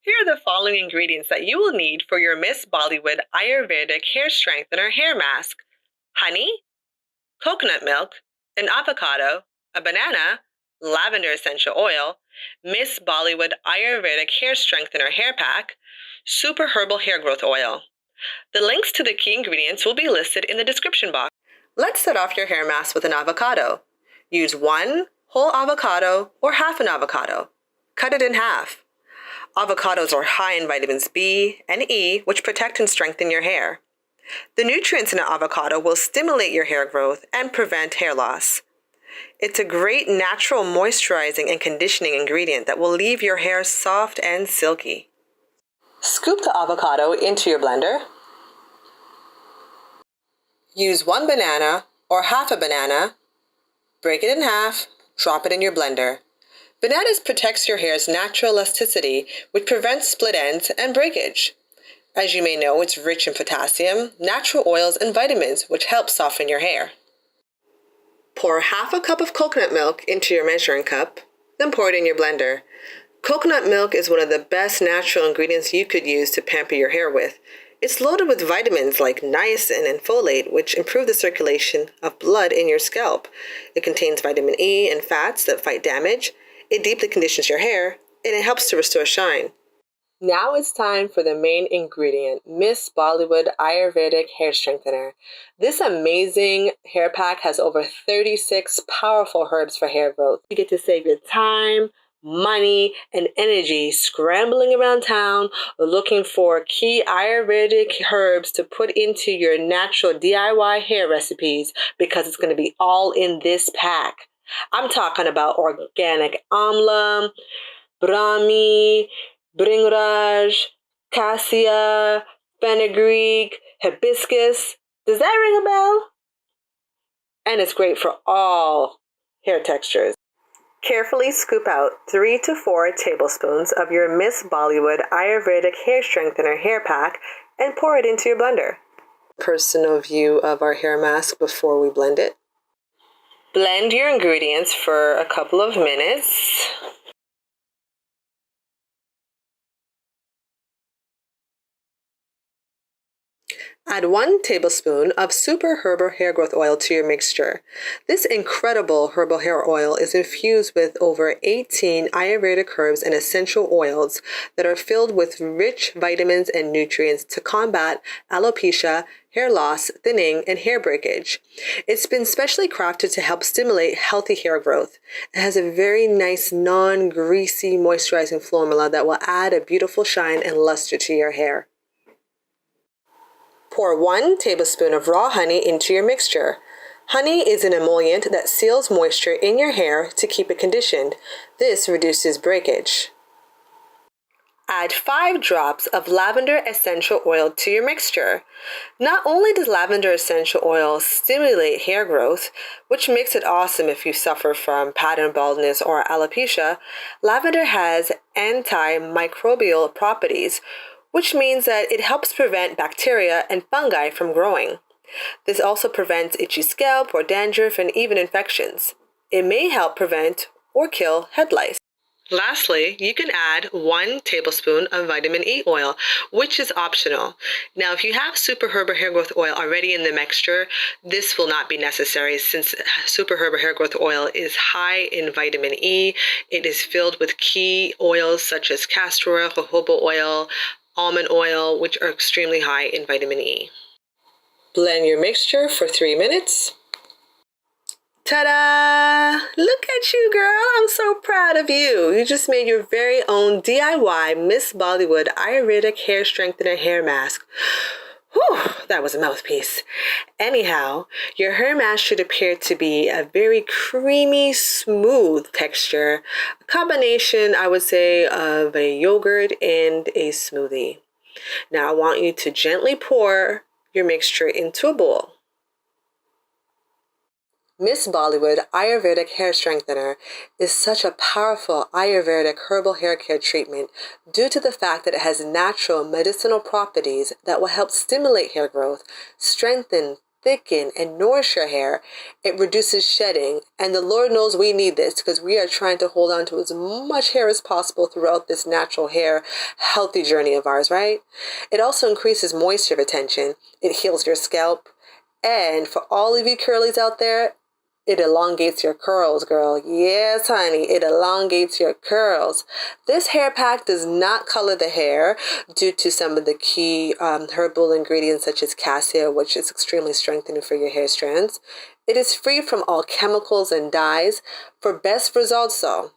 Here are the following ingredients that you will need for your Miss Bollywood Ayurvedic Hair Strengthener hair mask: honey, coconut milk, an avocado, a banana, lavender essential oil, Miss Bollywood Ayurvedic Hair Strengthener hair pack, super herbal hair growth oil. The links to the key ingredients will be listed in the description box. Let's set off your hair mask with an avocado. Use one whole avocado or half an avocado. Cut it in half. Avocados are high in vitamins B and E, which protect and strengthen your hair. The nutrients in an avocado will stimulate your hair growth and prevent hair loss. It's a great natural moisturizing and conditioning ingredient that will leave your hair soft and silky. Scoop the avocado into your blender. Use one banana or half a banana. Break it in half, drop it in your blender. Bananas protects your hair's natural elasticity, which prevents split ends and breakage. As you may know, it's rich in potassium, natural oils, and vitamins, which help soften your hair. Pour half a cup of coconut milk into your measuring cup, then pour it in your blender. Coconut milk is one of the best natural ingredients you could use to pamper your hair with. It's loaded with vitamins like niacin and folate, which improve the circulation of blood in your scalp. It contains vitamin E and fats that fight damage. It deeply conditions your hair, and it helps to restore shine. Now it's time for the main ingredient, Miss Bollywood Ayurvedic Hair Strengthener. This amazing hair pack has over 36 powerful herbs for hair growth. You get to save your time, money, and energy scrambling around town looking for key Ayurvedic herbs to put into your natural DIY hair recipes, because it's going to be all in this pack. I'm talking about organic amla, brahmi, bringraj, cassia, fenugreek, hibiscus. Does that ring a bell? And it's great for all hair textures. Carefully scoop out 3 to 4 tablespoons of your Miss Bollywood Ayurvedic Hair Strengthener hair pack and pour it into your blender. Personal view of our hair mask before we blend it. Blend your ingredients for a couple of minutes. Add 1 tablespoon of super herbal hair growth oil to your mixture. This incredible herbal hair oil is infused with over 18 Ayurvedic herbs and essential oils that are filled with rich vitamins and nutrients to combat alopecia, hair loss, thinning, and hair breakage. It's been specially crafted to help stimulate healthy hair growth. It has a very nice non-greasy moisturizing formula that will add a beautiful shine and luster to your hair. Pour 1 tablespoon of raw honey into your mixture. Honey is an emollient that seals moisture in your hair to keep it conditioned. This reduces breakage. Add 5 drops of lavender essential oil to your mixture. Not only does lavender essential oil stimulate hair growth, which makes it awesome if you suffer from pattern baldness or alopecia, lavender has antimicrobial properties, which means that it helps prevent bacteria and fungi from growing. This also prevents itchy scalp or dandruff and even infections. It may help prevent or kill head lice. Lastly, you can add 1 tablespoon of vitamin E oil, which is optional. Now, if you have super herbal hair growth oil already in the mixture, this will not be necessary, since super herbal hair growth oil is high in vitamin E. It is filled with key oils such as castor oil, jojoba oil, almond oil, which are extremely high in vitamin E. Blend your mixture for 3 minutes. Ta-da! Look at you, girl. I'm so proud of you. You just made your very own DIY Miss Bollywood Ayurvedic Hair Strengthener hair mask. Whew, that was a mouthpiece. Anyhow, your hair mask should appear to be a very creamy, smooth texture. A combination, I would say, of a yogurt and a smoothie. Now I want you to gently pour your mixture into a bowl. Miss Bollywood Ayurvedic Hair Strengthener is such a powerful Ayurvedic herbal hair care treatment due to the fact that it has natural medicinal properties that will help stimulate hair growth, strengthen thicken, and nourish your hair. It reduces shedding, and the Lord knows we need this because we are trying to hold on to as much hair as possible throughout this natural hair healthy journey of ours, right? It also increases moisture retention. It heals your scalp, and for all of you curlies out there, it elongates your curls, girl. Yes, honey, it elongates your curls. This hair pack does not color the hair due to some of the key herbal ingredients such as cassia, which is extremely strengthening for your hair strands. It is free from all chemicals and dyes. For best results, though,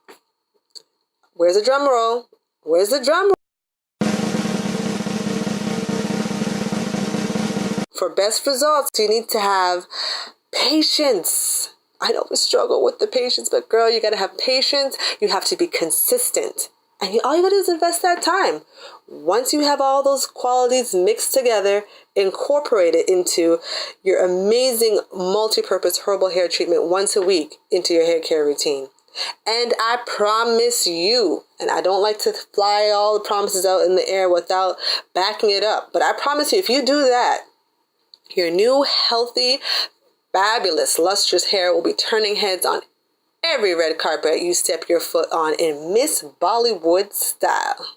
where's the drum roll? Where's the drum roll? For best results, you need to have patience. I know we struggle with the patience, but girl, you got to have patience. You have to be consistent. And all you got to do is invest that time. Once you have all those qualities mixed together, incorporate it into your amazing multi-purpose herbal hair treatment once a week into your hair care routine. And I promise you, and I don't like to fly all the promises out in the air without backing it up, but I promise you, if you do that, your new, healthy, fabulous, lustrous hair will be turning heads on every red carpet you step your foot on in Miss Bollywood style.